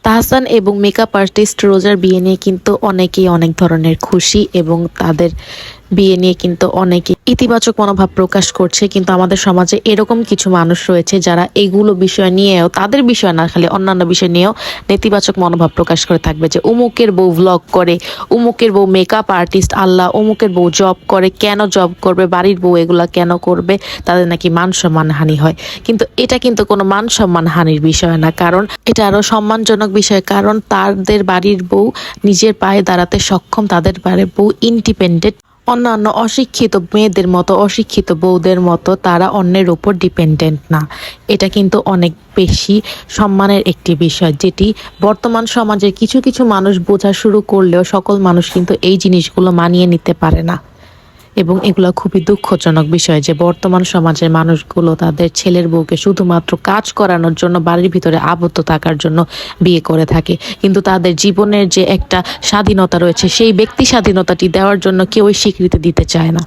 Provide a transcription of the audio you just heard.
তাহসান এবং makeup artist রোজার বিয়ে নিয়ে কিন্তু অনেকেই অনেক ধরনের খুশি এবং তাদের বিয়ে নিয়ে কিন্তু অনেকে ইতিবাচক মনোভাব প্রকাশ করছে। কিন্তু আমাদের সমাজে এরকম কিছু মানুষ রয়েছে যারা এগুলো বিষয় নিয়েও, তাদের বিষয় না খালি অন্যান্য বিষয় নিয়েও নেতিবাচক মনোভাব প্রকাশ করে থাকবে যে উমুকের বউ ভ্লগ করে, উমুকের বউ মেকআপ আর্টিস্ট, আল্লাহ উমুকের বউ জব করে, কেন জব করবে, বাড়ির বউ এগুলা কেন করবে, তাদের নাকি মান সম্মান হানি হয়। কিন্তু এটা কিন্তু কোনো মান সম্মান হানির বিষয় না, কারণ এটা আরো সম্মানজনক বিষয়। কারণ তাদের বাড়ির বউ নিজের পায়ে দাঁড়াতে সক্ষম, তাদের বাড়ির বউ ইন্ডিপেন্ডেন্ট। অন্যান্য অশিক্ষিত মেয়েদের মতো, অশিক্ষিত বউদের মতো তারা অন্যের উপর ডিপেন্ডেন্ট না। এটা কিন্তু অনেক বেশি সম্মানের একটি বিষয়, যেটি বর্তমান সমাজের কিছু কিছু মানুষ বোঝা শুরু করলেও সকল মানুষ কিন্তু এই জিনিসগুলো মানিয়ে নিতে পারে না। এবং এগুলো খুবই দুঃখজনক বিষয় যে বর্তমান সমাজের মানুষগুলো তাদের ছেলের বউকে শুধুমাত্র কাজ করানোর জন্য, বাড়ির ভিতরে আবদ্ধ থাকার জন্য বিয়ে করে থাকে। কিন্তু তাদের জীবনের যে একটা স্বাধীনতা রয়েছে, সেই ব্যক্তি স্বাধীনতাটি দেওয়ার জন্য কেউই স্বীকৃতি দিতে চায় না।